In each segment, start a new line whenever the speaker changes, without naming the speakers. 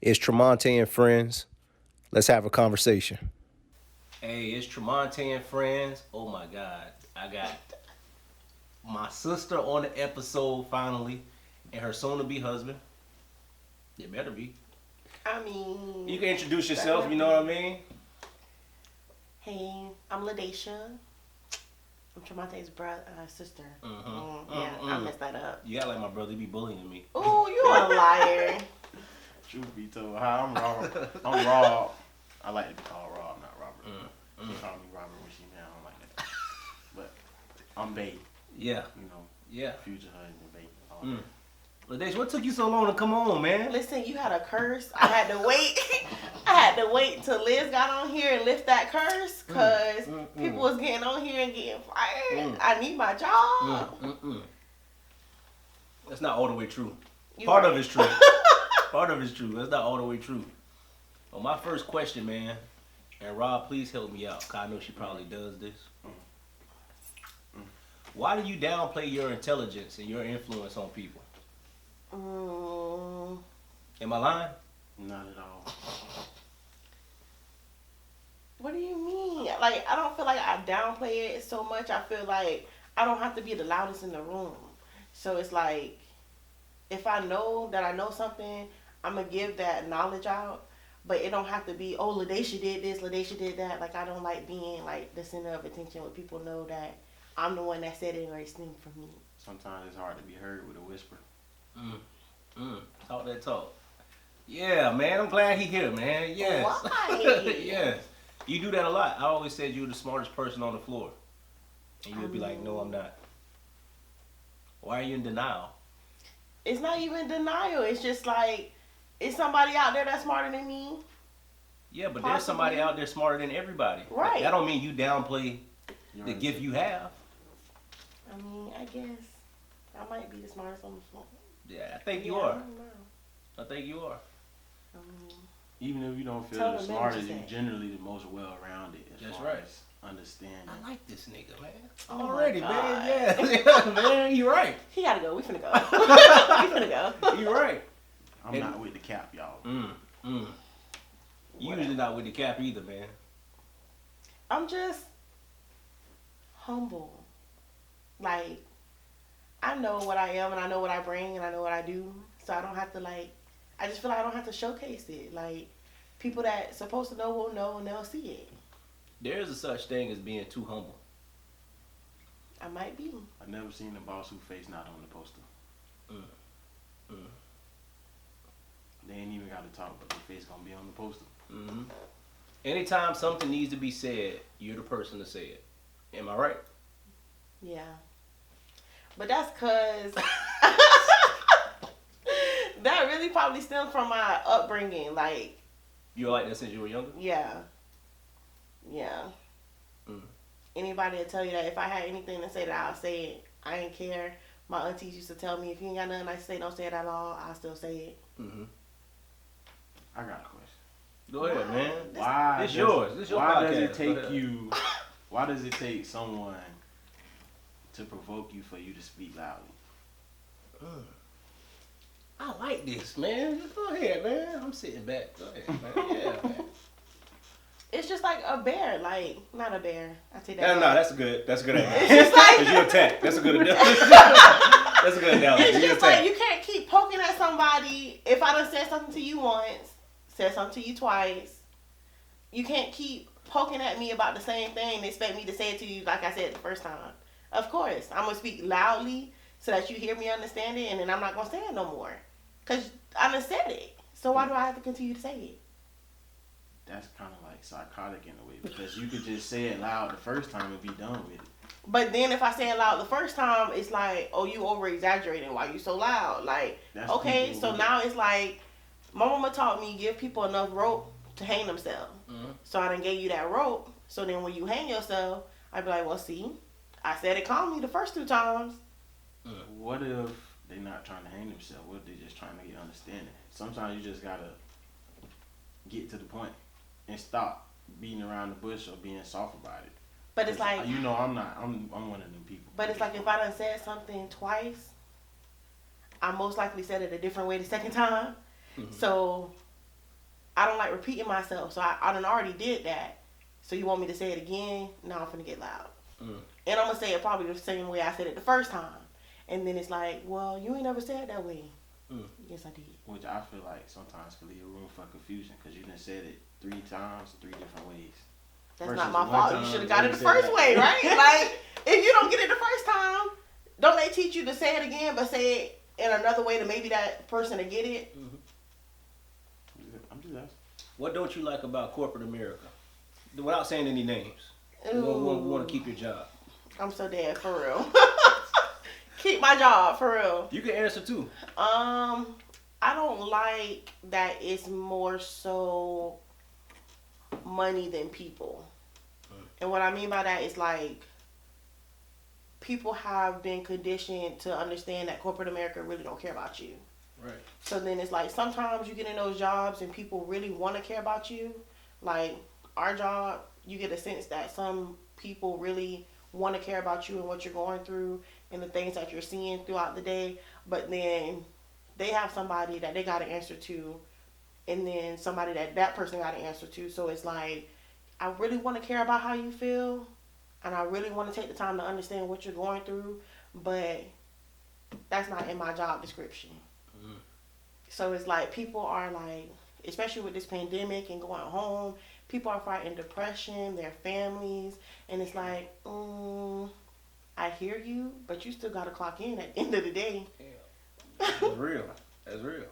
It's Tromonte and friends. Let's have a conversation. Hey, it's Tromonte and friends. Oh my God. I got my sister on the episode finally, and her soon to be husband. It better be.
I mean,
You can introduce yourself, you know what I mean?
hey, I'm Ladacia. I'm Tremonte's sister. I messed that up.
You got like my brother, he be bullying me.
Ooh, you a liar.
Truth be told, hi, I'm Robert. I'm Rob. I like to be called Rob, not Robert. She called me Robert when she met. I don't like that. But I'm Bay.
Yeah.
You know.
Yeah.
Future husband, Bay.
Ladacia, what took you so long to come on, man?
Listen, you had a curse. I had to wait. I had to wait till Liz got on here and lift that curse because people was getting on here and getting fired. I need my job.
That's not all the way true.
You
Part
right.
of it's true. Part of it's true. That's not all the way true. Well, my first question, man, and Rob, please help me out, because I know she probably does this. Why do you downplay your intelligence and your influence on people? Am I lying?
Not at all.
What do you mean? Like, I don't feel like I downplay it so much. I feel like I don't have to be the loudest in the room. So it's like, if I know that I know something, I'm going to give that knowledge out. But it don't have to be, oh, Ladacia did this, Ladacia did that. Like, I don't like being, like, the center of attention when people know that I'm the one that said it or it's thing for me.
Sometimes it's hard to be heard with a whisper.
Talk that talk. Yeah, man, I'm glad he here, man. Yes.
Why?
Yes. You do that a lot. I always said you were the smartest person on the floor. And you would be like, no, I'm not. Why are you in denial?
It's not even denial. It's just like, is somebody out there that's smarter than me?
Yeah, but there's somebody out there smarter than everybody.
Right.
That don't mean you downplay the gift you have.
I mean, I guess I might be the smartest on the floor.
Yeah, I think you
I
are.
don't know.
I think you are.
Even if you don't feel
Tell
the
the
smartest,
man
you're
to say.
generally the most well-rounded as
That's
far
right.
as understanding.
I like this nigga, man.
Oh my
Already, man.
God.
Yeah, man, you right.
He gotta go. We finna go. We finna go.
You right.
I'm not with the cap, y'all.
You usually not with the cap either, man.
I'm just humble. Like, I know what I am and I know what I bring and I know what I do. So I don't have to I just feel like I don't have to showcase it. Like, people that supposed to know will know and they'll see it.
There is a such thing as being too humble.
I might be.
I've never seen a boss whose face not on the poster. They ain't even got to talk, but their face gonna be on the poster.
Anytime something needs to be said, you're the person to say it. Am I right?
Yeah. But that's cause that really probably stems from my upbringing. Like,
You were like that since you were younger?
yeah. Anybody will tell you that if I had anything to say, that I'll say it. I ain't care. My aunties used to tell me, if you ain't got nothing nice to say, don't say it at all. I'll still say it.
I got a question.
Go ahead, man.
Why?
It's yours. This your
why
podcast.
does it
Go
take
ahead.
you? Why does it take someone to provoke you for you to speak loudly?
I like this, man. Just go ahead, man. I'm sitting back. Go ahead, man. Yeah, man.
It's just like a bear. Like, not a bear. I take that
No,
back.
that's good. That's a good analogy.
It's just like,
Because you attack. That's a good analogy. That's a good analogy.
it's
You
just
attack.
like, you can't keep poking at somebody. If I done said something to you once, said something to you twice, you can't keep poking at me about the same thing and expect me to say it to you like I said the first time. Of course, I'm going to speak loudly so that you hear me, understand it, and then I'm not going to say it no more. Because I done said it. So why do I have to continue to say it?
That's kind of like psychotic in a way, because you could just say it loud the first time and be done with it.
But then if I say it loud the first time, it's like, oh, you over-exaggerating. Why you so loud? Like,
That's
okay,
people
so
with-
now it's like, my mama taught me give people enough rope to hang themselves. So I done gave you that rope. So then when you hang yourself, I'd be like, well, see, I said it calmly the first 2 times.
What if they're not trying to hang themselves? What if they're just trying to get understanding? Sometimes you just gotta get to the point and stop beating around the bush or being soft about it.
But it's like,
I'm one of them people.
but it's like if I done said something twice, I most likely said it a different way the second time. So I don't like repeating myself. So I done already did that. So you want me to say it again? No, I'm finna get loud. And I'm gonna say it probably the same way I said it the first time. And then it's like, well, you ain't never said it that way. Yes, I did.
Which I feel like sometimes could leave room for confusion because you done said it 3 times, 3 different ways.
That's
Versus
not my
one
fault.
time
You should have got it the
you said
first
that.
way, right? Like, if you don't get it the first time, don't they teach you to say it again, but say it in another way to maybe that person to get it?
I'm just asking.
What don't you like about corporate America? Without saying any names. We
Ooh,
want to keep your job.
I'm so dead, for real. Keep my job, for real.
You can answer too.
I don't like that it's more so money than people. And what I mean by that is like people have been conditioned to understand that corporate America really don't care about you.
Right.
So then it's like sometimes you get in those jobs and people really want to care about you. Like our job, you get a sense that some people really want to care about you and what you're going through and the things that you're seeing throughout the day. But then they have somebody that they got to answer to, and then somebody that person got to answer to. So it's like, I really want to care about how you feel, and I really want to take the time to understand what you're going through, but that's not in my job description. So it's like people are like, especially with this pandemic and going home, people are fighting depression, their families, and it's like, I hear you, but you still got to clock in at the end of the day.
That's real. That's real.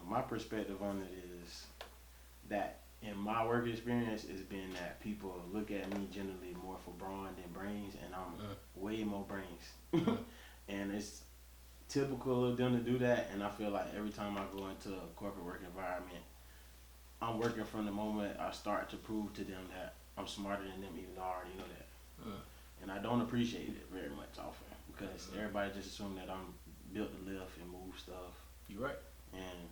My perspective on it is that in my work experience, it's been that people look at me generally more for brawn than brains, and I'm way more brains. And it's typical of them to do that, and I feel like every time I go into a corporate work environment, I'm working from the moment I start to prove to them that I'm smarter than them, even though I already know that. And I don't appreciate it very much often because everybody just assumes that I'm built to lift and move stuff.
You're right.
And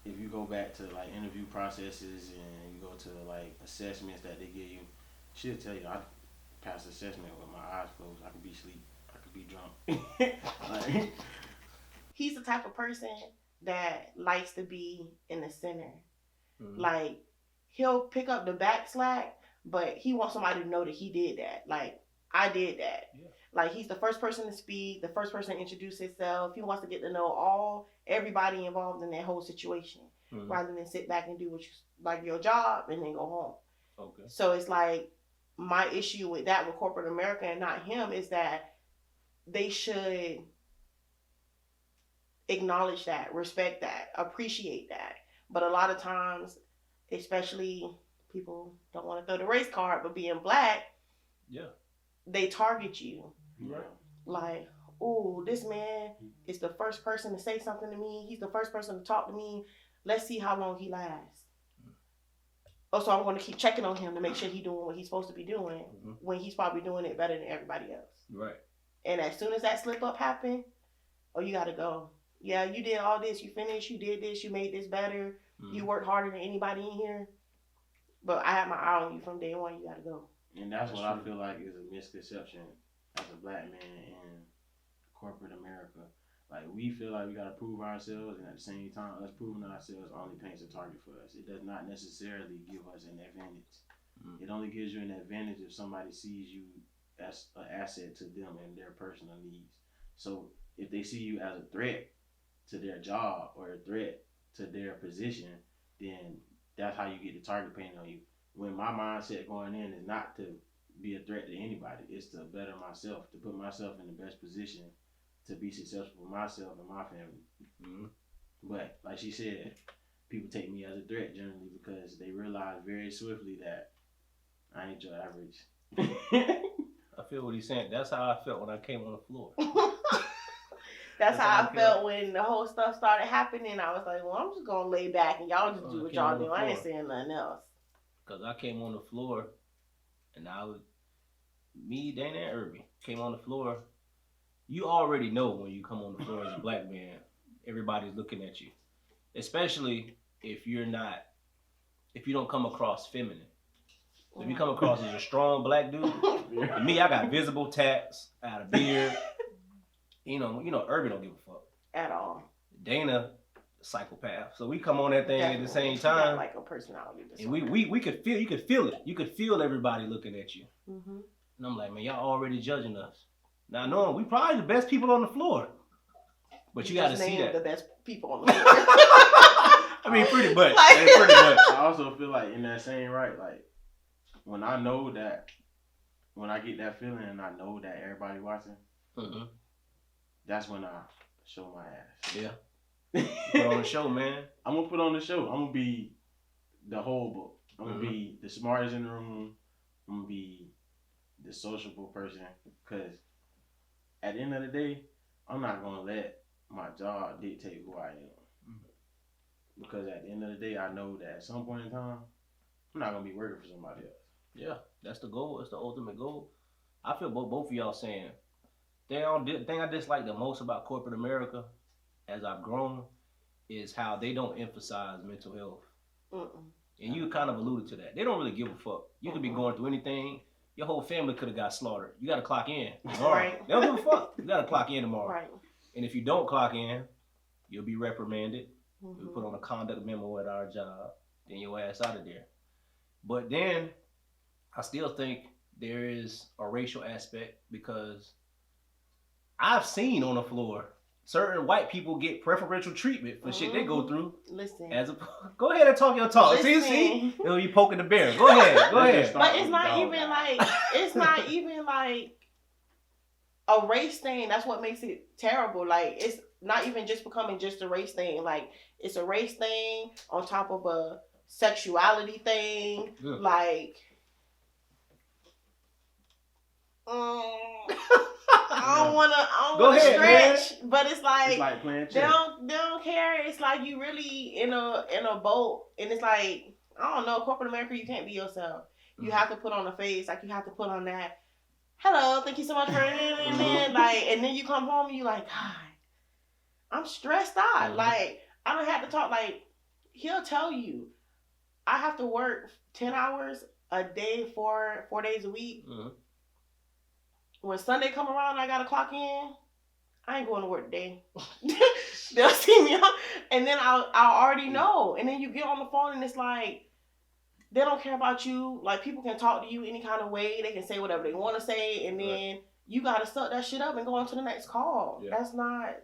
if you go back to like interview processes and you go to like assessments that they give you, she'll tell you I passed the assessment with my eyes closed. I could be asleep. I could be drunk. Like,
He's the type of person that likes to be in the center. Like, he'll pick up the back slack, but he wants somebody to know that he did that. Like, I did that.
Yeah.
Like, he's the first person to speak, the first person to introduce himself. He wants to get to know everybody involved in that whole situation, rather than sit back and do what you like your job and then go home.
Okay.
So it's like my issue with that with corporate America and not him is that they should acknowledge that, respect that, appreciate that. But a lot of times, especially people don't want to throw the race card, but being black, they target you.
Right.
Like, oh, this man is the first person to say something to me. He's the first person to talk to me. Let's see how long he lasts. Oh, so I'm going to keep checking on him to make sure he's doing what he's supposed to be doing when he's probably doing it better than everybody else.
Right.
And as soon as that slip up happened, oh, you got to go. Yeah, you did all this. You finished. You did this. You made this better. You worked harder than anybody in here. But I had my eye on you from day one. You got to go.
and that's what I feel like is a misconception as a black man in corporate America. Like, we feel like we gotta prove ourselves, and at the same time, us proving ourselves only paints a target for us. It does not necessarily give us an advantage. It only gives you an advantage if somebody sees you as an asset to them and their personal needs. So if they see you as a threat to their job or a threat to their position, then that's how you get the target painted on you. When my mindset going in is not to be a threat to anybody, it's to better myself, to put myself in the best position to be successful for myself and my family. But like she said, people take me as a threat generally because they realize very swiftly that I ain't your average.
I feel what he's saying. That's how I felt when I came on the floor.
That's how I felt when the whole stuff started happening. I was like, well, I'm just going to lay back and y'all just do what y'all do. I ain't saying nothing else.
Because I came on the floor and me, Dana, and Irby came on the floor. You already know when you come on the floor as a black man, everybody's looking at you. Especially if you don't come across feminine. So if you come across as a strong black dude, and me, I got visible tats, I got a beard. You know, Irby don't give a fuck.
At all.
Dana, psychopath. So we come on that thing
Definitely.
at the same
She got,
time.
like a personality disorder.
And we could feel, you could feel it. You could feel everybody looking at you.
Mm-hmm.
And I'm like, man, y'all already judging us. Now, knowing we probably the best people on the floor. But you got to see that.
The best people on the floor.
I mean, pretty much. Pretty much.
I also feel like in that same right, like when I know that, when I get that feeling and I know that everybody watching, that's when I show my ass.
Yeah. Put on the show, man.
I'm gonna put on the show. I'm gonna be the whole book. I'm gonna be the smartest in the room. I'm gonna be the sociable person. Because at the end of the day, I'm not gonna let my job dictate who I am. Because at the end of the day, I know that at some point in time, I'm not gonna be working for somebody else.
Yeah, that's the goal. It's the ultimate goal. I feel both of y'all saying. The thing I dislike the most about corporate America, as I've grown, is how they don't emphasize mental health. And you kind of alluded to that. They don't really give a fuck. You could be going through anything. Your whole family could have got slaughtered. You got to clock in tomorrow.
Right.
They don't give a fuck. You got to clock in tomorrow.
Right.
And if you don't clock in, you'll be reprimanded. You'll put on a conduct memo at our job. Then your ass out of there. But then I still think there is a racial aspect because I've seen on the floor certain white people get preferential treatment for shit they go through.
Listen.
Go ahead and talk your talk.
Listen.
See? You poking the bear. Go ahead.
But it's not even like a race thing. That's what makes it terrible. Like, it's not even just becoming just a race thing. Like, it's a race thing on top of a sexuality thing. Yeah. Like, I don't wanna stretch, man. But it's like they don't care. It's like you really in a boat, and it's like, I don't know, corporate America, you can't be yourself. You have to put on a face, like you have to put on that, hello, thank you so much for like, and then you come home and you like, God, I'm stressed out. Like, I don't have to talk. Like, he'll tell you, I have to work 10 hours a day for 4 days a week. When Sunday come around and I gotta clock in, I ain't going to work today. They'll see me, and then I'll already know. And then you get on the phone and it's like, they don't care about you. Like, people can talk to you any kind of way. They can say whatever they want to say, and then you gotta suck that shit up and go on to the next call. Yeah.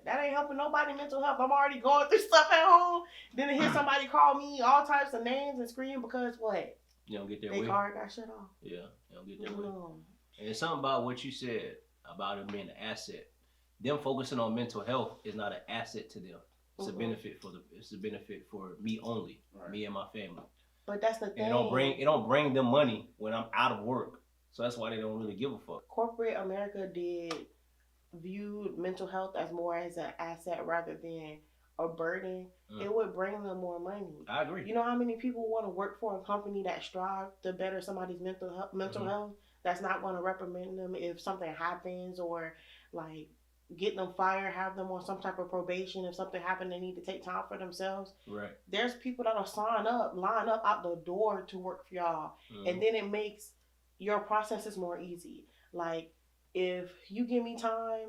That ain't helping nobody mental health. I'm already going through stuff at home. Then to hear somebody call me all types of names and scream because what?
You don't get their
way. They card got shut off.
Yeah, you don't get their way. And it's something about what you said about it being an asset. Them focusing on mental health is not an asset to them. It's a benefit for me only, me and my family.
But that's the thing.
And it don't bring them money when I'm out of work. So that's why they don't really give a fuck.
Corporate America viewed mental health as more as an asset rather than a burden. It would bring them more money.
I agree.
You know how many people want to work for a company that strive to better somebody's mental health? That's not going to reprimand them if something happens, or like get them fired, have them on some type of probation. If something happened, they need to take time for themselves.
Right.
There's people that'll line up out the door to work for y'all. And then it makes your processes more easy. Like, if you give me time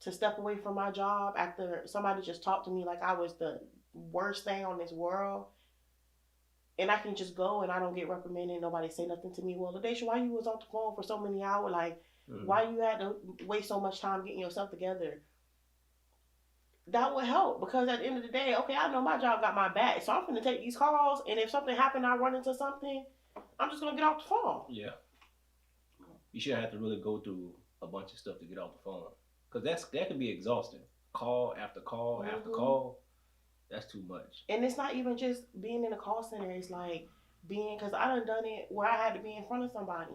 to step away from my job after somebody just talked to me like I was the worst thing on this world, and I can just go and I don't get reprimanded, nobody say nothing to me. Well, Ladesha, why you was on the phone for so many hours? Like, why you had to waste so much time getting yourself together? That would help, because at the end of the day, okay, I know my job got my back, so I'm going to take these calls, and if something happened, I run into something, I'm just going to get off the phone.
Yeah. You shouldn't have to really go through a bunch of stuff to get off the phone, because that can be exhausting. Call after call after call. That's too much. And
it's not even just being in a call center. It's like because I done it where I had to be in front of somebody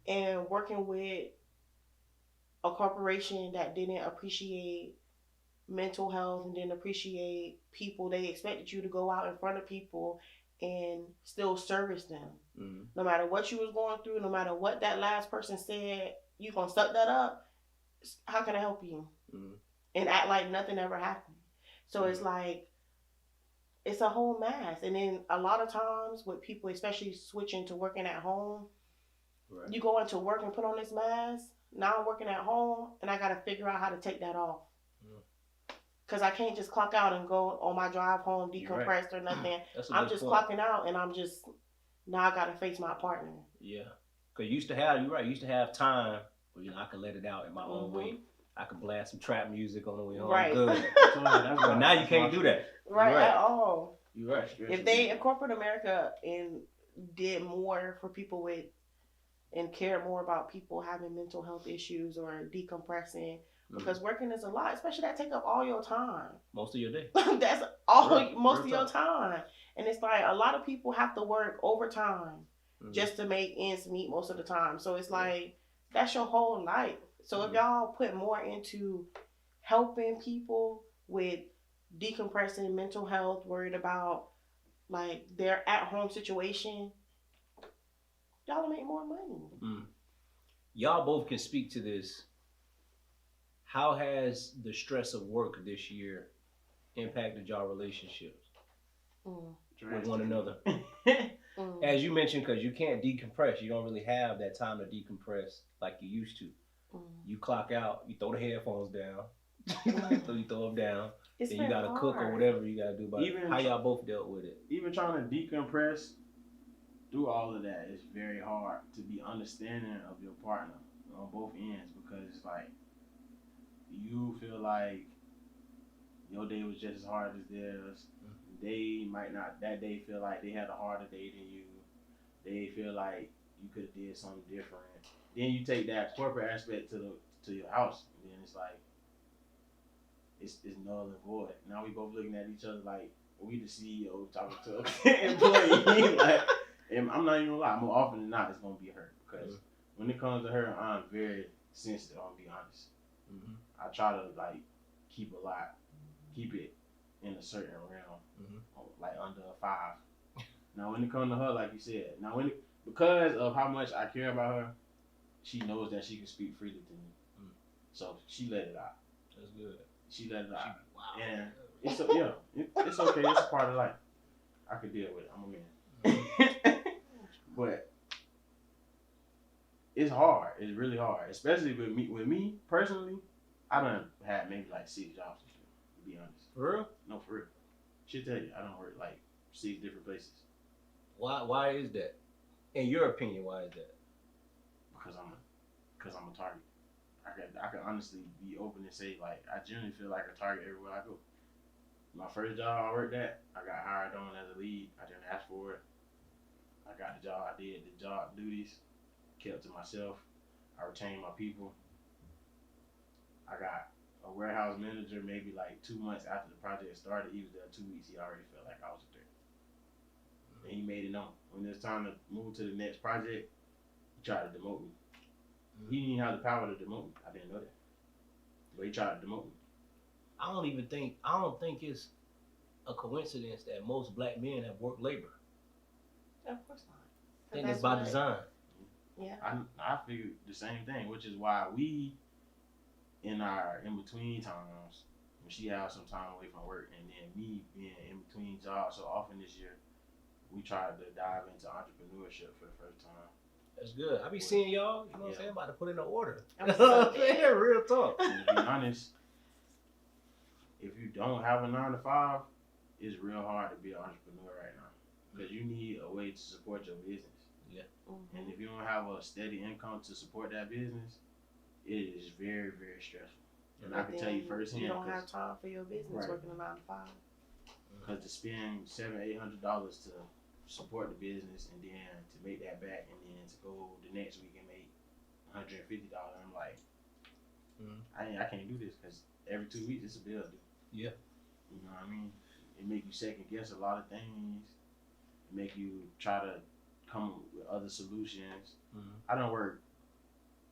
and working with a corporation that didn't appreciate mental health and didn't appreciate people. They expected you to go out in front of people and still service them. No matter what you was going through, no matter what that last person said, you gonna suck that up. How can I help you? And act like nothing ever happened. So it's like, it's a whole mess. And then a lot of times with people, especially switching to working at home, you go into work and put on this mask. Now I'm working at home and I got to figure out how to take that off. because I can't just clock out and go on my drive home decompressed or nothing. I'm just clocking out and I'm just now I gotta face my partner.
Yeah, because you used to have, you're right, you used to have time where, I could let it out in my own way. I could blast some trap music on the way home.
Right.
Good. But now you can't do that.
Right, at all.
You're right.
If corporate America did more for people with and care more about people having mental health issues or decompressing, because working is a lot, especially that take up all your time.
Most of your day.
That's all most of your time. And it's like a lot of people have to work overtime just to make ends meet most of the time. So it's like that's your whole life. So if y'all put more into helping people with decompressing, mental health, worried about like their at home situation, y'all will make more money.
Y'all both can speak to this. How has the stress of work this year impacted y'all relationships with one another? As you mentioned, because you can't decompress. You don't really have that time to decompress like you used to. You clock out, you throw the headphones down, you throw them down, and you got to cook or whatever you got to do about it. How y'all both dealt with it?
Even trying to decompress through all of that, it's very hard to be understanding of your partner on both ends, because it's like you feel like your day was just as hard as theirs. They might not that day feel like they had a harder day than you. They feel like you could have did something different. Then you take that corporate aspect to your house, and then it's like it's null and void. Now we both looking at each other like we the CEO talking to an employee. Like, and I'm not even gonna lie, more often than not, it's gonna be her, because when it comes to her, I'm very sensitive. I'm gonna be honest. I try to like keep it in a certain realm, like under a 5. Now when it comes to her, like you said, because of how much I care about her, she knows that she can speak freely to me, so she let it out.
That's good.
She let it out, and it's okay. It's a part of life. I can deal with it. I'm a man, but it's hard. It's really hard, especially with me. With me personally, I done had maybe like 6 jobs this year, to be honest.
For real?
No, for real. She'll tell you, I don't work like 6 different places.
Why is that? In your opinion, why is that?
Because I'm a target. I can honestly be open and say, like, I generally feel like a target everywhere I go. My first job I worked at, I got hired on as a lead. I didn't ask for it. I got the job. I did the job duties, kept to myself. I retained my people. I got a warehouse manager maybe like 2 months after the project started. He was there 2 weeks. He already felt like I was there. And he made it known. When it was time to move to the next project, he tried to demote me. He didn't even have the power to demote me. I didn't know that. But he tried to demote me.
I don't think it's a coincidence that most black men have worked labor.
Of course not.
I think it's by design.
Yeah.
I figured the same thing, which is why we, in our in-between times, when she had some time away from work, and then me being in between jobs so often this year, we tried to dive into entrepreneurship for the first time.
That's good. I be seeing y'all, you know what I'm saying, about to put in an order.
Yeah,
real talk.
And to be honest, if you don't have a 9 to 5, it's real hard to be an entrepreneur right now, because you need a way to support your business.
Yeah.
And if you don't have a steady income to support that business, it is very, very stressful. And I can tell you firsthand,
you don't have time for your business working a 9 to 5.
Because to spend $700-800 to support the business, and then to make that back, and then to go the next week and make $150, I'm like, I can't do this, because every 2 weeks it's a bill due.
Yeah.
You know what I mean? It make you second guess a lot of things. It make you try to come up with other solutions. I don't work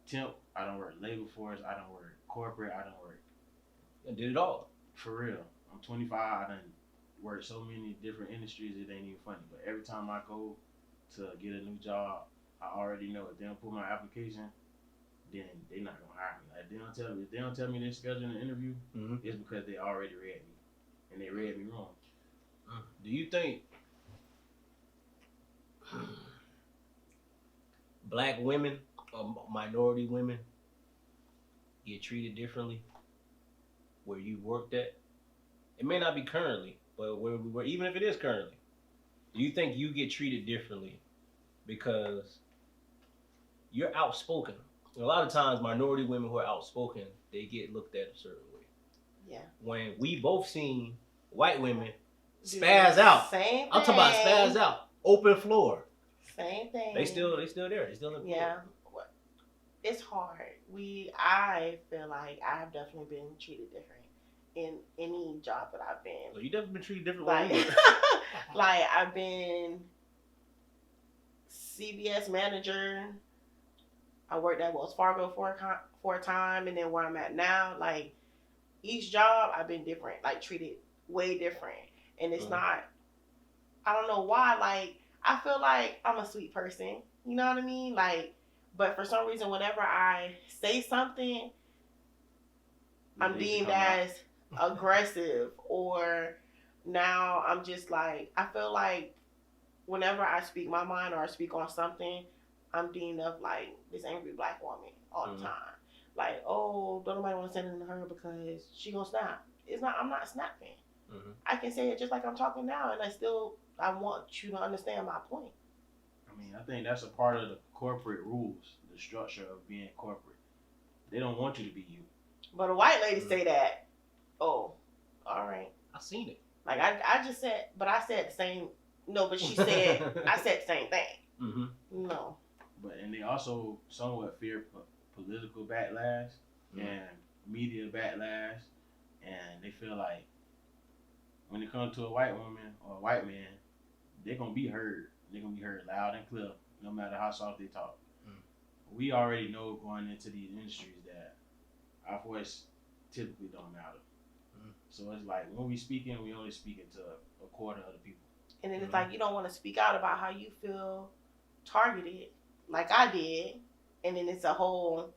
temp. I don't work labor force. I don't work corporate. I don't work.
I did it all.
For real. I'm 25. I done worked so many different industries, it ain't even funny. But every time I go to get a new job, I already know if they don't put my application, then they not gonna hire me. Like, if they don't tell me they're scheduling an interview, it's because they already read me, and they read me wrong.
Do you think black women or minority women get treated differently where you worked at It may not be currently, but even if it is currently, do you think you get treated differently because you're outspoken? A lot of times, minority women who are outspoken, they get looked at a certain way.
Yeah.
When we both seen white women
Do
spaz
the
out.
Same thing.
I'm talking about spaz out. Open floor.
Same thing.
They still there. They still in
Yeah. It's hard. I feel like I've definitely been treated different in any job that I've been.
Well, you definitely been treated different.
Like, like I've been CBS manager. I worked at Wells Fargo for a time, and then where I'm at now, like each job I've been different, like treated way different, and it's not. I don't know why. Like I feel like I'm a sweet person. You know what I mean? Like, but for some reason, whenever I say something, I'm deemed as aggressive, or now I'm just like, I feel like whenever I speak my mind or I speak on something, I'm deemed of like this angry black woman all the time. Like, oh, don't nobody want to send it to her because she gonna snap. I'm not snapping. I can say it just like I'm talking now, and I want you to understand my point.
I mean, I think that's a part of the corporate rules, the structure of being corporate. They don't want you to be you.
But a white lady say that, oh, all right.
I seen it.
Like I just said, but I said the same. No, but she said I said the same thing. No.
And they also somewhat fear political backlash and media backlash, and they feel like when it comes to a white woman or a white man, they're gonna be heard. They're gonna be heard loud and clear, no matter how soft they talk. We already know going into these industries that our voice typically don't matter. So it's like when we speaking, we only speaking to a quarter of the people.
And then it's like you don't want to speak out about how you feel targeted, like I did, and then it's a whole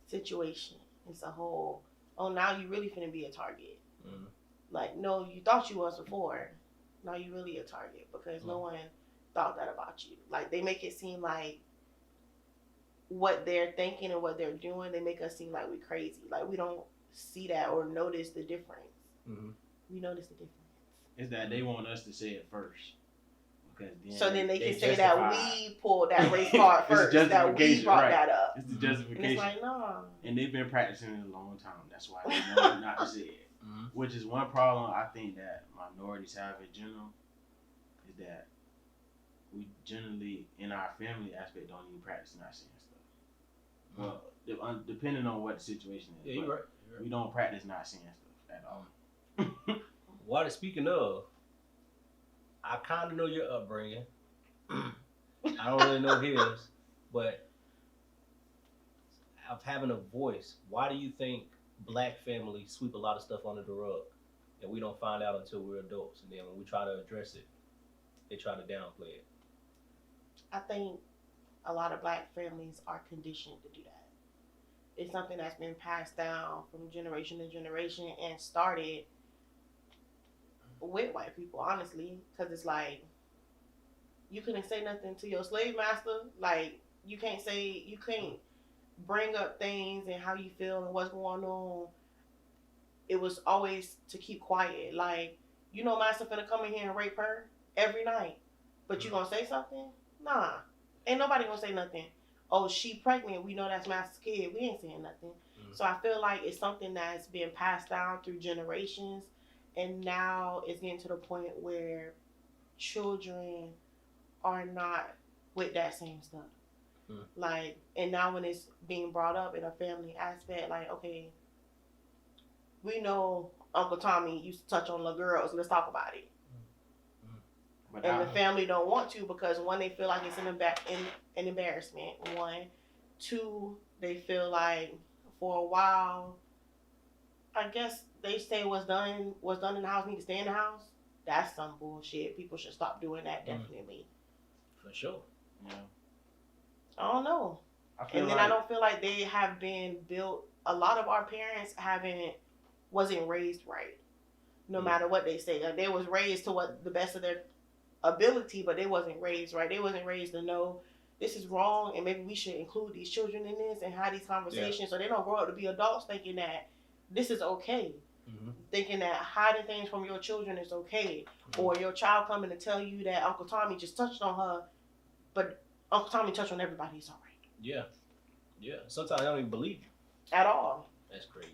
situation. It's a whole, oh, now you really finna be a target. Like, no, you thought you was before. Now you really a target because no one thought that about you. Like, they make it seem like what they're thinking and what they're doing, they make us seem like we're crazy. Like, we don't see that or notice the difference. We notice the difference.
It's that they want us to say it first.
So then they can say that we pulled that race card first, that we brought that up.
It's the justification.
And it's like, no.
And they've been practicing it a long time. That's why they know not to say it. Which is one problem I think that minorities have in general, is that we generally, in our family aspect, don't even practice not saying stuff. Well, depending on what the situation is.
Yeah, you're right.
We don't practice not saying stuff at all.
What speaking of, I kind of know your upbringing. I don't really know his, but of having a voice, why do you think black families sweep a lot of stuff under the rug and we don't find out until we're adults, and then when we try to address it, they try to downplay it?
I think a lot of black families are conditioned to do that. It's something that's been passed down from generation to generation and started with white people, honestly, because it's like you couldn't say nothing to your slave master. Like you can't bring up things and how you feel and what's going on. It was always to keep quiet. Like, you know, master finna come in here and rape her every night, but you gonna say something? Nah, ain't nobody gonna say nothing. Oh, she pregnant. We know that's master's kid. We ain't saying nothing. So I feel like it's something that's been passed down through generations. And now it's getting to the point where children are not with that same stuff. Like, and now when it's being brought up in a family aspect, like, okay, we know Uncle Tommy used to touch on little girls. Let's talk about it. And the family don't want to because, one, they feel like it's an embarrassment. One. Two, they feel like for a while, I guess they say what's done in the house need to stay in the house. That's some bullshit. People should stop doing that, definitely.
For sure.
Yeah.
I don't know. I don't feel like they have been built. A lot of our parents wasn't raised right. No matter what they say. Like, they was raised to what the best of their ability, but they wasn't raised right. They wasn't raised to know this is wrong and maybe we should include these children in this and have these conversations so they don't grow up to be adults thinking that this is okay. thinking that hiding things from your children is okay, or your child coming to tell you that Uncle Tommy just touched on her, but Uncle Tommy touched on everybody, it's all right.
Yeah. Yeah. Sometimes I don't even believe you.
At all.
That's crazy.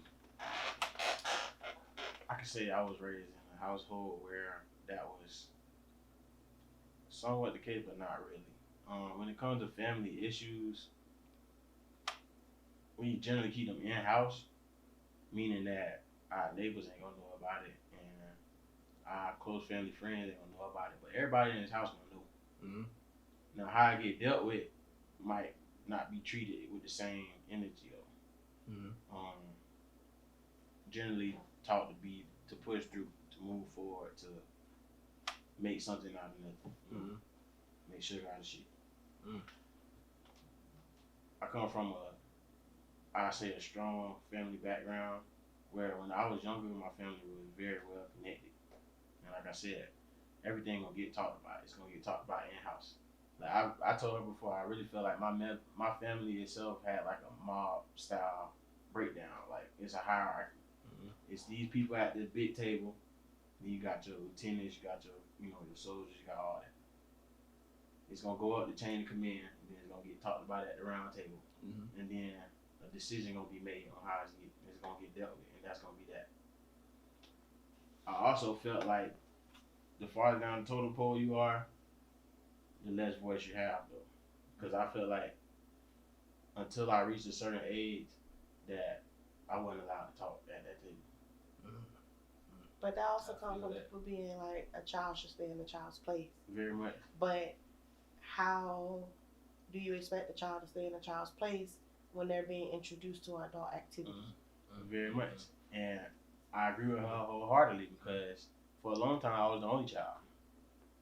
I can say I was raised in a household where that was somewhat the case, but not really. When it comes to family issues, we generally keep them in house, meaning that our neighbors ain't gonna know about it, and our close family friends ain't gonna know about it. But everybody in this house gonna know. Now, how it get dealt with might not be treated with the same energy. Generally taught to push through, to move forward, to make something out of nothing. Make sugar out of shit. I come from a strong family background where when I was younger, my family was very well connected. And like I said, everything gonna get talked about. It's gonna get talked about in house. Like I told her before, I really feel like my family itself had like a mob style breakdown. Like it's a hierarchy. It's these people at this big table. Then you got your lieutenants, you got your your soldiers, you got all that. It's gonna go up the chain of command, and then it's gonna get talked about at the round table, and then a decision gonna be made on how it's gonna get dealt with, and that's gonna be that. I also felt like the farther down the totem pole you are, the less voice you have, though, because I feel like until I reached a certain age, that I wasn't allowed to talk at that table.
But that also comes from people being like, a child should stay in a child's place.
Very much.
But how do you expect a child to stay in a child's place when they're being introduced to adult activities?
Very much. And I agree with her wholeheartedly, because for a long time I was the only child.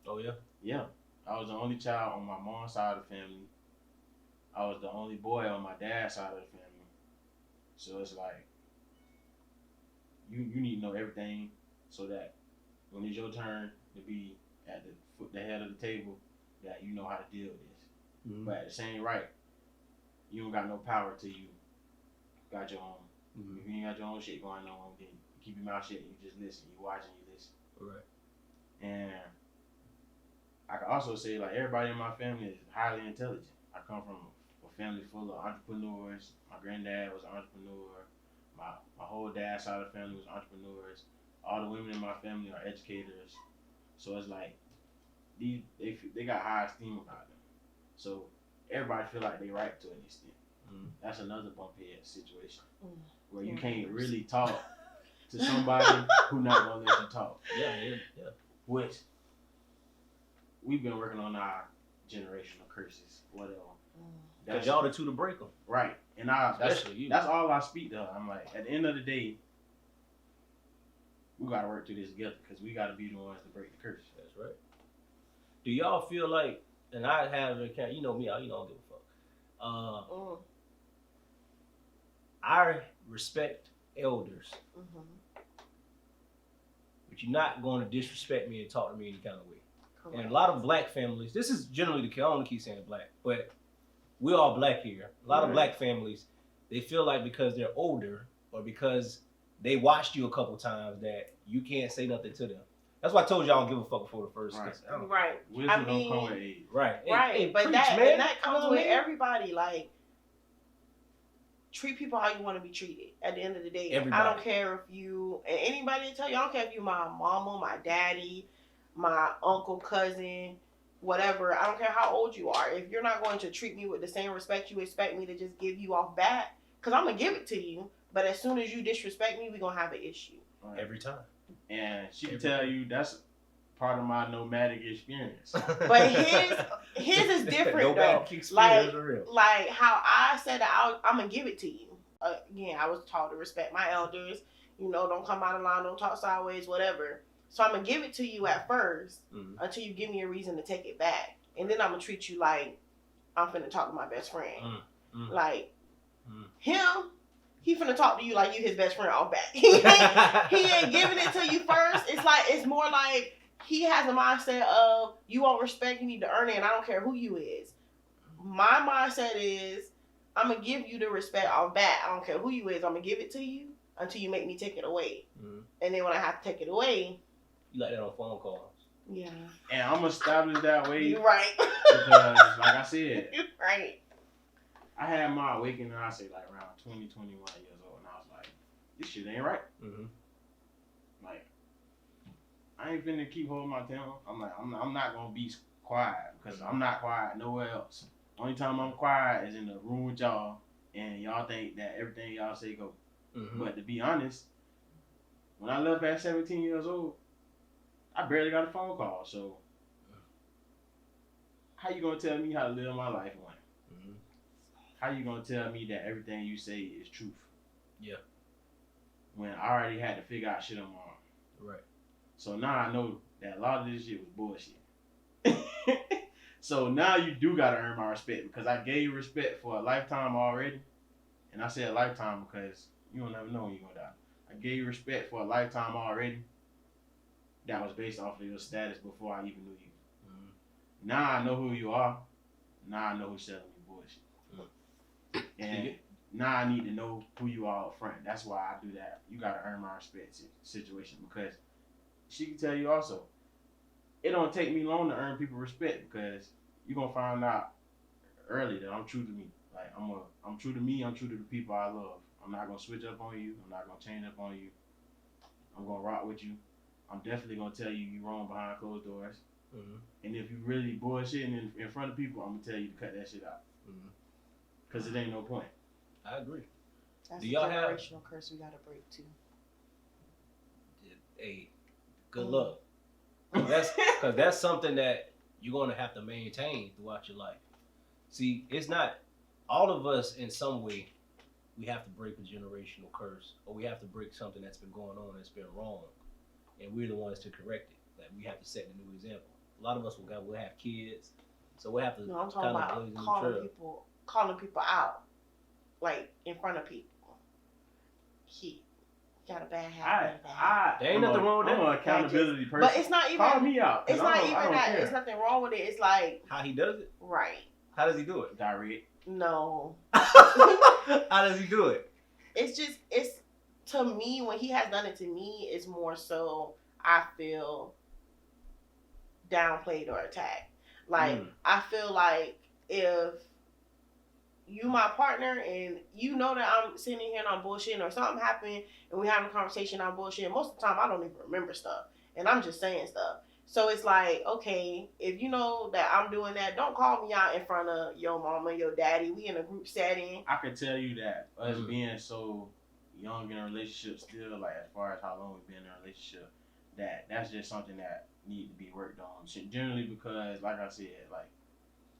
Oh, yeah?
Yeah. I was the only child on my mom's side of the family. I was the only boy on my dad's side of the family. So it's like, you need to know everything so that when it's your turn to be at the head of the table, that you know how to deal with this. But at the same right, you don't got no power till you got your own. If you ain't got your own shit going on, then you keep your mouth shut and you just listen. You watch and you listen.
Right.
And I can also say, like, everybody in my family is highly intelligent. I come from a family full of entrepreneurs. My granddad was an entrepreneur. My whole dad's side of the family was entrepreneurs. All the women in my family are educators. So it's like, they got high esteem about them. So everybody feel like they right to an extent. That's another bumphead situation where you can't really talk to somebody who not gonna let you talk.
Yeah.
Which we've been working on our generational curses, whatever.
Because y'all the two to break them.
Right. And that's all I speak to her. I'm like, at the end of the day, we got to work through this together, because we got to be the ones to break the curse.
That's right. Do y'all feel like, and I have, you know me, I don't give a fuck. I respect elders, but you're not going to disrespect me and talk to me any kind of way. Correct. And a lot of black families, this is generally the case, I don't keep saying black, but we're all black here. A lot of black families, they feel like because they're older or because they watched you a couple times that you can't say nothing to them. That's why I told you I don't give a fuck before the first.
Right.
Wisdom don't come with age.
Right.
Hey,
but
preach,
that comes with everybody. Like, treat people how you want to be treated. At the end of the day, everybody. I don't care if you, and anybody tell you, I don't care if you my mama, my daddy, my uncle, cousin, whatever. I don't care how old you are. If you're not going to treat me with the same respect you expect me to just give you off bat, because I'm gonna give it to you. But as soon as you disrespect me, we're gonna have an issue.
Right.
Every time.
And she can tell you that's part of my nomadic experience.
But his is different though. Like how I said that I'm gonna give it to you. Again, I was taught to respect my elders. Don't come out of line, don't talk sideways, whatever. So I'm gonna give it to you at first until you give me a reason to take it back, and then I'm gonna treat you like I'm finna talk to my best friend. Like him. He finna talk to you like you his best friend off back. He ain't giving it to you first. It's more like he has a mindset of you want respect, you need to earn it, and I don't care who you is. My mindset is I'm gonna give you the respect off back. I don't care who you is. I'm gonna give it to you until you make me take it away.
Mm-hmm.
And then when I have to take it away,
you like that on phone calls.
Yeah.
And I'm established that way.
You're right.
Because, like I said,
You're right.
I had my awakening, I say, like around 20, 21 years old, and I was like, this shit ain't right.
Mm-hmm.
Like, I ain't finna keep holding my temper. I'm like, I'm not gonna be quiet because I'm not quiet nowhere else. Only time I'm quiet is in the room with y'all, and y'all think that everything y'all say go.
Mm-hmm.
But to be honest, when I left at 17 years old, I barely got a phone call. So how you gonna tell me how to live my life, one?
Mm-hmm.
How you gonna tell me that everything you say is truth?
Yeah.
When I already had to figure out shit on my own.
Right.
So now I know that a lot of this shit was bullshit. So now you do gotta earn my respect because I gave you respect for a lifetime already. And I said lifetime because you don't never know when you're gonna die. I gave you respect for a lifetime already. That was based off of your status before I even knew you. Mm-hmm. Now I know who you are. Now I know who's selling me bullshit. Mm-hmm. And now I need to know who you are up front. That's why I do that. You gotta earn my respect situation because she can tell you also. It don't take me long to earn people respect because you're gonna find out early that I'm true to me. Like I'm true to me. I'm true to the people I love. I'm not gonna switch up on you. I'm not gonna change up on you. I'm gonna rock with you. I'm definitely gonna tell you you're wrong behind closed doors. Mm-hmm. And if you really bullshitting in front of people, I'm gonna tell you to cut that shit out. Cause it ain't no point.
I agree.
That's
Do
a
y'all
generational curse we gotta break too.
Hey, good luck. Because that's something that you're going to have to maintain throughout your life. See, it's not all of us in some way. We have to break a generational curse, or we have to break something that's been going on that's been wrong, and we're the ones to correct it. Like we have to set the new example. A lot of us will have kids, so we have to.
No, I'm talking about calling people out, like in front of people. He got a bad habit.
There ain't nothing wrong with that.
I'm an accountability person.
But it's not even.
Call me out.
It's not even that.
Care.
It's nothing wrong with it. It's like
how he does it.
Right.
How does he do it?
Direct.
No.
How does he do it?
It's to me, when he has done it to me, it's more so I feel downplayed or attacked. Like I feel like if you my partner and you know that I'm sitting here and I'm bullshitting or something happened and we having a conversation, I'm bullshitting. Most of the time I don't even remember stuff and I'm just saying stuff. So it's like, okay, if you know that I'm doing that, don't call me out in front of your mama, your daddy. We in a group setting.
I can tell you that us being so young in a relationship still, like as far as how long we've been in a relationship, that's just something that need to be worked on. Generally because, like I said, like.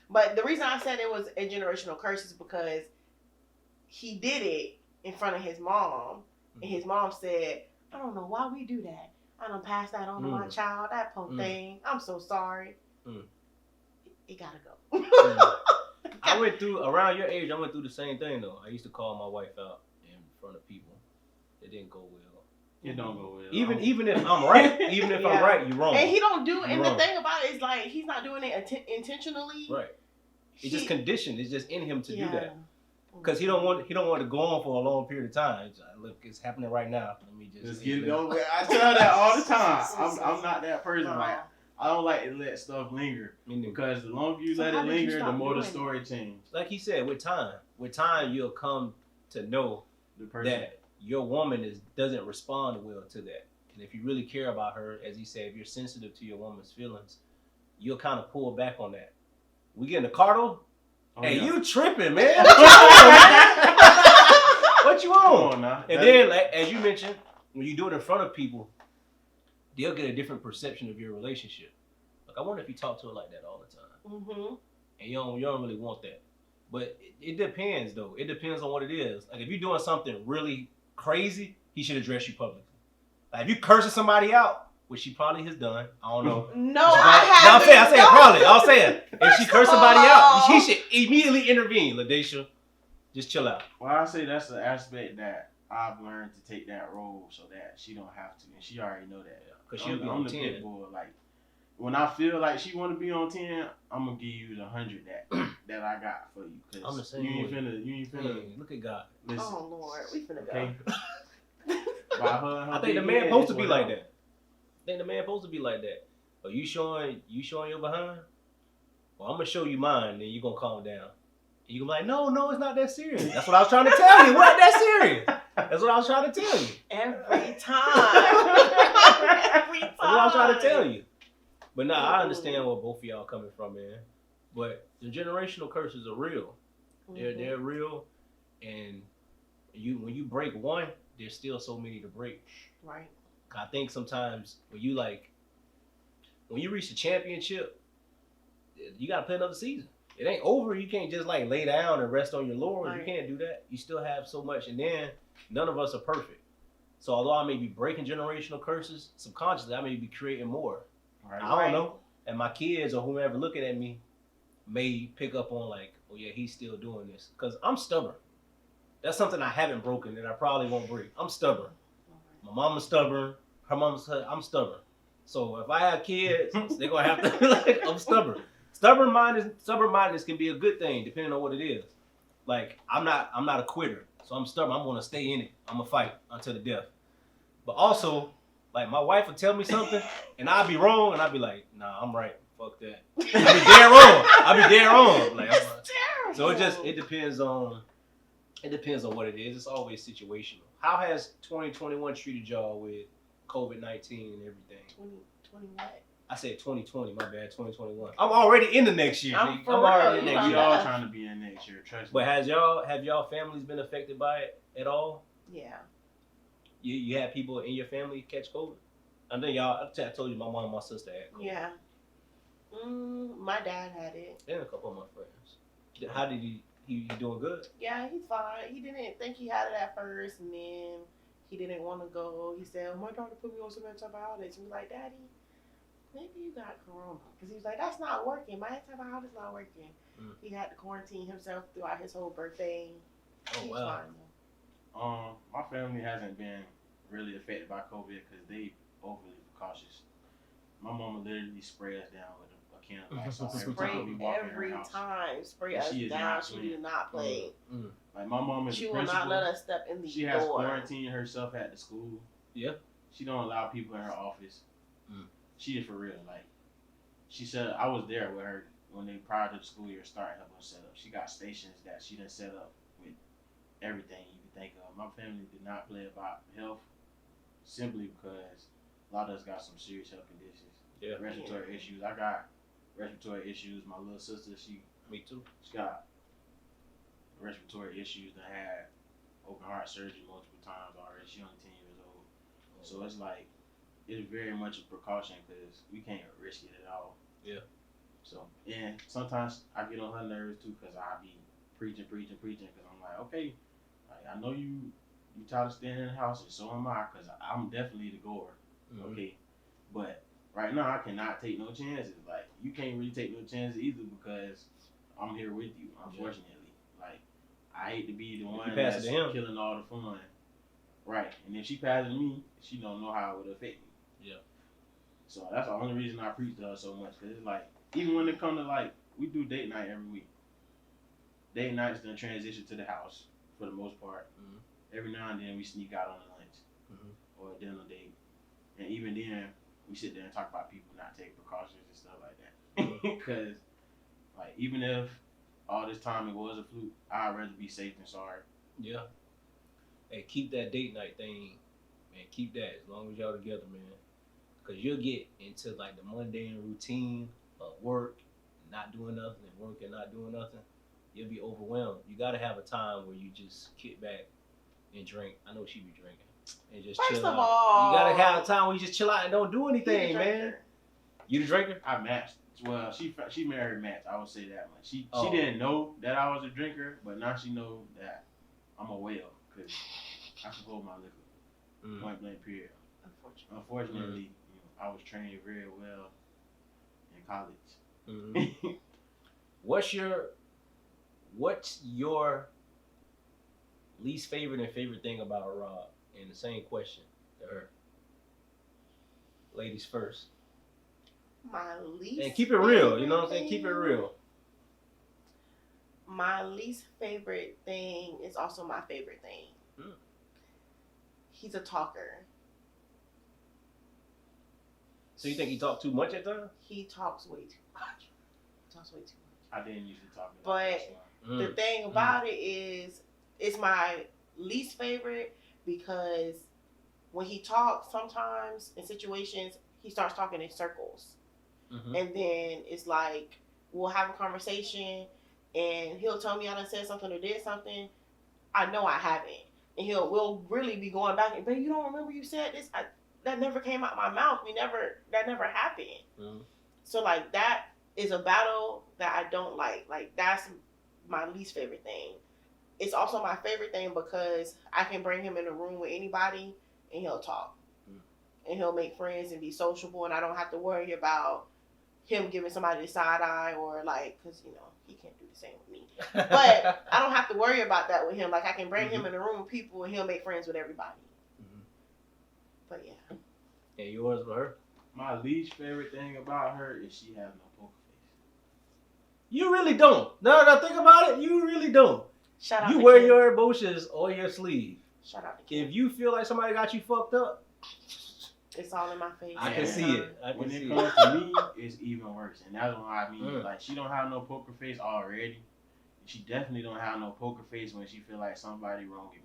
But the reason I said it was a generational curse is because he did it in front of his mom. And his mom said, I don't know why we do that. I done passed that on to my child. That poor thing. I'm so sorry. It gotta go.
I went through, around your age, I went through the same thing though. I used to call my wife out in front of people. It didn't go well.
It don't go well.
Even if I'm right, I'm right, you're wrong.
And he don't do it. And the thing about it is like he's not doing it intentionally.
Right. It's just conditioned. It's just in him to do that. Because he don't want to go on for a long period of time. Look, it's happening right now. Let me just
get it over. I tell that all the time. I'm not that person.
No.
Like I don't like to let stuff linger because the longer you let it linger, the more the story changes.
Like he said, with time, you'll come to know that your woman doesn't respond well to that. And if you really care about her, as he said, if you're sensitive to your woman's feelings, you'll kind of pull back on that. We get in the car though. Hey, you tripping, man? What you on? And then, like, as you mentioned, when you do it in front of people, they'll get a different perception of your relationship. Like, I wonder if you talk to her like that all the time. Mm-hmm. And you don't really want that. But it depends, though. It depends on what it is. Like, if you're doing something really crazy, he should address you publicly. Like, if you cursing somebody out, which she probably has done. I don't know.
No, I haven't.
I'm saying probably. I'm saying if she cursed somebody out, she should immediately intervene. LaDacia, just chill out.
Well, I say that's the aspect that I've learned to take that role so that she don't have to, and she already know that.
Because she'll be on
the
10.
pit bull. Like when I feel like she want to be on 10, I'm gonna give you the 100 that I got for you. Cause
I'm the same
you ain't finna.
Look at God.
Listen,
oh Lord, we finna go.
Okay. By her and her
I think the
big
man
head,
supposed to
it's
be like
whatever.
that. I think the man supposed to be like that. Are you showing your behind? Well, I'm gonna show you mine, then you gonna calm down. And you gonna be like, no, it's not that serious. That's what I was trying to tell you. It wasn't that serious. That's what I was trying to tell you.
Every time. Every time.
That's what I was trying to tell you. But nah, I understand where both of y'all coming from, man. But the generational curses are real. They're real, and when you break one, there's still so many to break.
Right.
I think sometimes when you reach the championship, you gotta play another season. It ain't over. You can't just like lay down and rest on your laurels.
Right.
You can't do that. You still have so much, and then none of us are perfect. So although I may be breaking generational curses, subconsciously I may be creating more.
Right.
I don't know. And my kids or whomever looking at me may pick up on like, oh yeah, he's still doing this. Because I'm stubborn. That's something I haven't broken that I probably won't break. I'm stubborn. My mama's stubborn. I'm stubborn. So if I have kids, they're gonna have to like, I'm stubborn. Stubborn-mindedness can be a good thing depending on what it is. Like I'm not a quitter. So I'm stubborn. I'm gonna stay in it. I'm gonna fight until the death. But also, like my wife will tell me something and I'll be wrong and I'll be like, nah, I'm right. Fuck that. I'll be dead wrong. Like, so it depends on what it is. It's always situational. How has 2021 treated y'all with COVID-19 and everything?
2020 what?
I said 2020, my bad, 2021. I'm already in the next year.
I'm
already in
real,
next
We
year.
all trying to be in next year, trust me.
But have y'all families been affected by it at all?
Yeah.
You had people in your family catch COVID? I think I told you my mom and my sister had COVID.
Yeah. My dad had it.
And a couple of my friends. How did he doing good?
Yeah, he's fine. He didn't think he had it at first, and then he didn't want to go. He said, "Oh, my daughter put me on some antibiotics." And we like, "Daddy, maybe you got corona." Because he was like, "That's not working. My antibiotics not working." He had to quarantine himself throughout his whole birthday.
Oh,
He's
wow.
fine though.
My family hasn't been really affected by COVID because they overly cautious. My mama literally spray us down with a can of Lysol every
Spray
time we walk in her
every
house.
time. Spray
And
us
she is
down.
not
She
playing.
do not play.
Like my mom is
She
the
will
principal.
not let us step in the
She has
door.
quarantined herself at the school.
Yeah.
She don't allow people in her office. She is for real. Like she said, I was there with her when they prior to the school year started helping set up. She got stations that she done set up with everything you can think of. My family did not play about health simply because a lot of us got some serious health conditions.
Yeah.
Respiratory issues. I got respiratory issues. My little sister,
Me too.
she got respiratory issues that had open heart surgery multiple times already. She only 10 years old. So it's like, it's very much a precaution because we can't risk it at all.
Yeah.
So, and sometimes I get on her nerves too because I be preaching because I'm like, okay, like, I know you tired of staying in the house and so am I because I'm definitely the goer. Okay. But right now I cannot take no chances. Like, you can't really take no chances either because I'm here with you, unfortunately. Like, I hate to be the one that's killing all the fun. Right. And if she passes me, she don't know how it would affect me.
Yeah.
So that's the only reason I preach to her so much. Because it's like, even when it comes to like, we do date night every week. Date night's done transition to the house for the most part. Every now and then we sneak out on a lunch or a dinner date. And even then, we sit there and talk about people not taking precautions and stuff like that. Because, like, even if all this time it was a fluke, I'd rather be safe than sorry.
Yeah. Hey, keep that date night thing, man. Keep that as long as y'all together, man. Because you'll get into, like, the mundane routine of work, not doing nothing, and work and not doing nothing. You'll be overwhelmed. You got to have a time where you just kick back and drink. I know she be drinking. And just
First
chill
of
out.
all,
You gotta have a time where you just chill out and don't do anything, man. You the drinker?
I matched. Well, she married Matt. I would say that much. She didn't know that I was a drinker, but now she knows that I'm a whale because I can hold my liquor. Point blank period. Unfortunately, I was trained very well in college.
What's your least favorite and favorite thing about Rob? And the same question to her. Ladies first.
My least
and keep it real, you know what I'm saying? Keep it real.
My least favorite thing is also my favorite thing. he's a talker.
So you think he talked too much at times?
He talks way too much.
I didn't usually talk about
But the thing about it is, it's my least favorite because when he talks, sometimes in situations, he starts talking in circles. Mm-hmm. And then it's like, we'll have a conversation and he'll tell me I done said something or did something. I know I haven't. And we'll really be going back and, babe, you don't remember you said this? That never came out my mouth. That never happened. Mm-hmm. So like, that is a battle that I don't like. Like, that's my least favorite thing. It's also my favorite thing because I can bring him in a room with anybody and he'll talk. Mm-hmm. And he'll make friends and be sociable, and I don't have to worry about him giving somebody the side eye or like, because, you know, he can't do the same with me. But I don't have to worry about that with him. Like, I can bring him in a room with people and he'll make friends with everybody. Mm-hmm. But yeah.
And yours with her?
My least favorite thing about her is she has no poker face.
You really don't. No, think about it. You really don't.
Shout out
you
to
wear
Kim.
your emotions on your sleeve.
Shout out to Kim.
If you feel like somebody got you fucked up,
it's all in my face.
I can see it.
When it comes to me, it's even worse. And that's why I mean, like, she don't have no poker face already. She definitely don't have no poker face when she feel like somebody wronged me.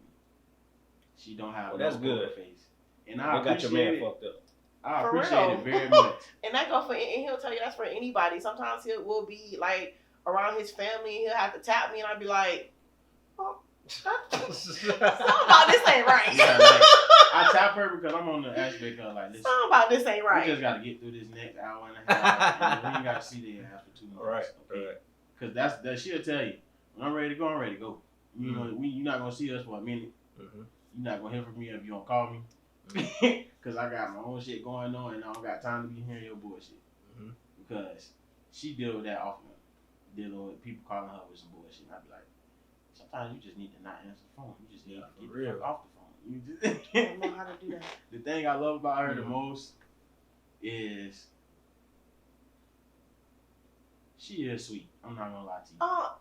She don't have no poker face. And I
got your man fucked up.
I appreciate it very much.
And that go for, and he'll tell you that's for anybody. Sometimes will be like around his family, he'll have to tap me, and I'll be like, oh, something about this ain't right.
Yeah, like, I tap her because I'm on the aspect of like, listen,
something about this ain't right.
We just got to get through this next hour and a half. And we ain't got to see their ass for 2 months.
Right.
Okay? Right. Because that she'll tell you, when I'm ready to go, I'm ready to go. You know, you're not gonna see us for a minute. Mm-hmm. You're not gonna hear from me if you don't call me. Because I got my own shit going on and I don't got time to be hearing your bullshit. Mm-hmm. Because she deal with that often. Dealing with people calling her with some bullshit. And I be like, sometimes you just need to not answer the phone. You just need to get the fuck off the phone. You just
I don't know how to do that.
The thing I love about her the most is she is sweet. I'm not gonna lie to you.
Oh,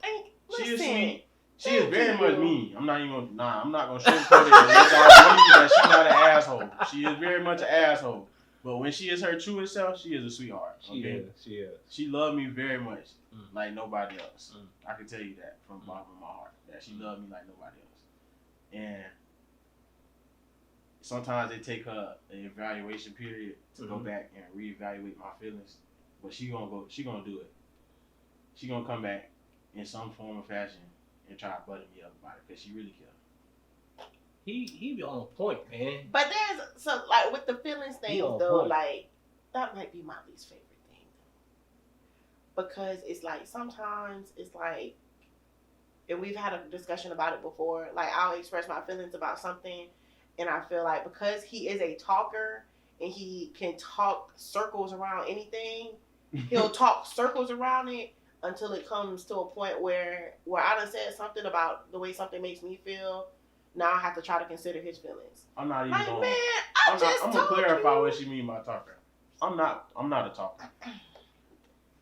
she is sweet. She is very much mean. I'm not gonna sugarcoat it and let y'all believe that she's not an asshole. She is very much an asshole. But when she is her truest self, she is a sweetheart. Okay?
She is.
She loved me very much, like nobody else. I can tell you that from the bottom of my heart, that she loved me like nobody else. And sometimes it take her an evaluation period to go back and reevaluate my feelings, but she gonna do it. She gonna come back in some form or fashion and try to butter me up about it because she really cares.
He be on point, man.
But there's some, like, with the feelings thing though, like, that might be my least favorite thing though. Because it's like, sometimes it's like, and we've had a discussion about it before, like, I'll express my feelings about something, and I feel like because he is a talker and he can talk circles around anything, he'll talk circles around it until it comes to a point where I done said something about the way something makes me feel. Now I have to try to consider his feelings.
I'm not even
like,
going.
Man,
I'm gonna clarify what she mean by talker. I'm not a talker.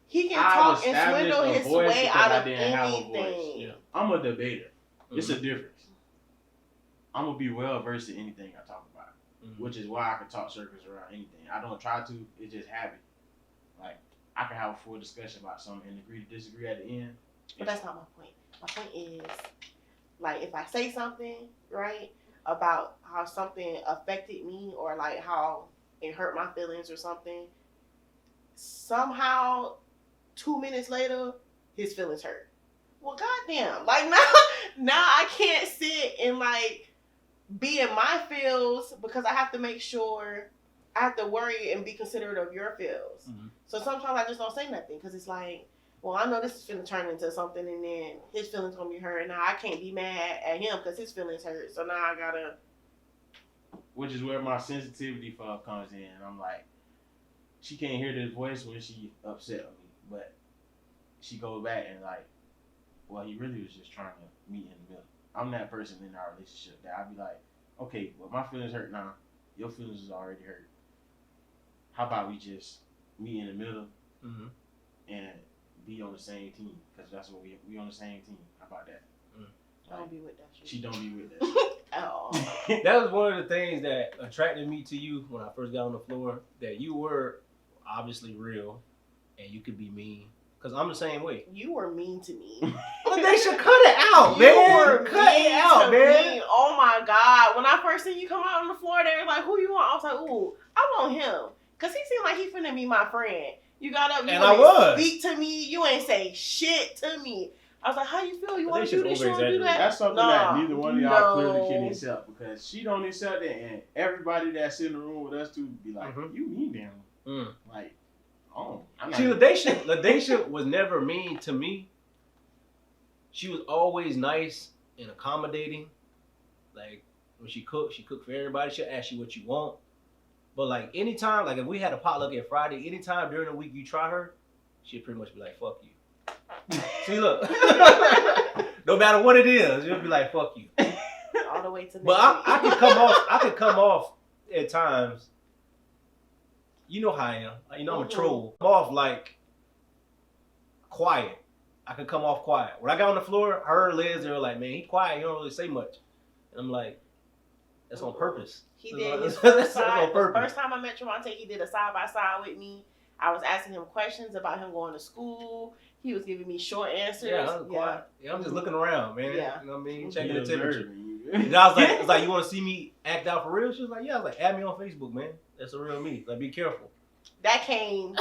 He can talk and swindle his way out of anything.
Yeah. I'm a debater. It's a difference. I'm gonna be well versed in anything I talk about, which is why I can talk circles around anything. I don't try to. It's just habit. Like, I can have a full discussion about something and agree to disagree at the end.
But that's not my point. My point is, like, if I say something, right, about how something affected me or, like, how it hurt my feelings or something, somehow 2 minutes later, his feelings hurt. Well, goddamn. Like, now I can't sit and, like, be in my feels because I have to make sure I have to worry and be considerate of your feels. Mm-hmm. So sometimes I just don't say nothing because it's like, well, I know this is going to turn into something and then his feelings going to be hurt. Now I can't be mad at him because his feelings hurt. So now I got to.
Which is where my sensitivity for her comes in. I'm like, she can't hear this voice when she upset with me. But she goes back and like, well, he really was just trying to meet in the middle. I'm that person in our relationship that I'd be like, okay, well, my feelings hurt now. Your feelings is already hurt. How about we just meet in the middle and be on the same team? Because that's what we on the same team. How about that?
I don't be with that shit.
She don't be with that shit.
at all.
That was one of the things that attracted me to you when I first got on the floor. That you were obviously real, and you could be mean. Cause I'm the same way.
You were mean to me.
But they should cut it out,
You were
man. Cut it out, man.
me. Oh my God. When I first seen you come out on the floor, they were like, who you want? I was like, ooh, I want him. Cause he seemed like he finna be my friend. You got up, you
And I was.
speak to me, you ain't say shit to me. I was like, how you feel? You
But
want
they
to do
should
this? You want to do
over-exaggerate.
that?
That's something that neither one of y'all clearly can accept, because she don't accept it, and everybody that's in the room with us two be like, you mean them. Like, oh.
See, LaDacia was never mean to me. She was always nice and accommodating. Like, when she cooked for everybody. She'll ask you what you want. But, like, anytime, like, if we had a potluck at Friday, anytime during the week you try her, she'd pretty much be like, fuck you. See, look. No matter what it is, you'll be like, fuck you.
All the way to
But I could come off at times. You know how I am. You know I'm a troll. I'm off like quiet. I could come off quiet. When I got on the floor, her and Liz, they were like, man, he quiet. He don't really say much. And I'm like, that's on purpose.
He did his
That's
first time.
on purpose.
The first time I met Tromonte, he did a side-by-side with me. I was asking him questions about him going to school. He was giving me short answers.
Yeah, I'm quiet. Yeah, I'm just looking around, man.
Yeah.
You know what I mean? Checking the temperature.
And
And I was like, it's like, you want to see me act out for real? She was like, yeah. I was like, add me on Facebook, man. That's the real me. Like, be careful.
That came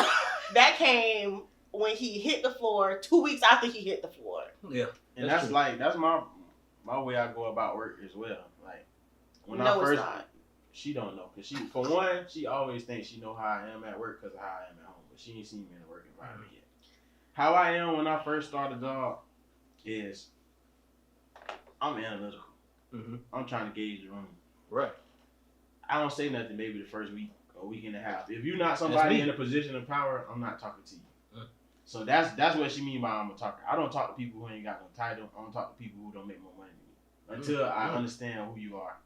when he hit the floor 2 weeks after he hit the floor.
Yeah.
And that's my way I go about work as well. Like, when I first,
it's not.
she don't know, cause for one, she always thinks she know how I am at work because of how I am at home, but she ain't seen me in a work environment yet. How I am when I first start a job is I'm analytical. I'm trying to gauge the room.
Right.
I don't say nothing maybe the first week or week and a half. If you're not somebody in a position of power, I'm not talking to you. So that's what she mean by I'm a talker. I don't talk to people who ain't got no title. I don't talk to people who don't make more money than me until I understand who you are.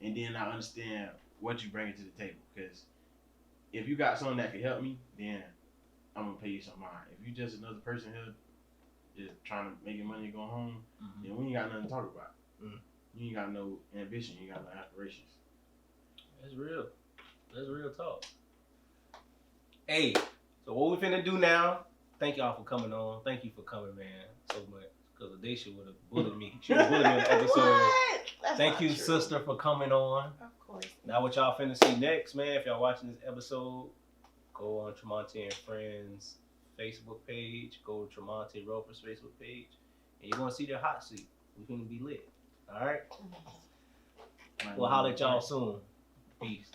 And then I understand what you bring to the table. Because if you got something that can help me, then I'm going to pay you some mind. If you just another person here just trying to make your money and go home, then we ain't got nothing to talk about. You ain't got no ambition. You ain't got no aspirations.
That's real. That's real talk. Hey, so what we finna do now, thank y'all for coming on. Thank you for coming, man, so much. Because LaDacia would have bullied me. She would have bullied me in the episode. Thank you, sister, for coming on.
Of course.
Now what y'all finna see next, man, if y'all watching this episode, go on Tromonte and Friends Facebook page. Go to Tromonte Roper's Facebook page. And you're going to see their hot seat. We're going to be lit. All right? We'll holler at y'all soon. Peace.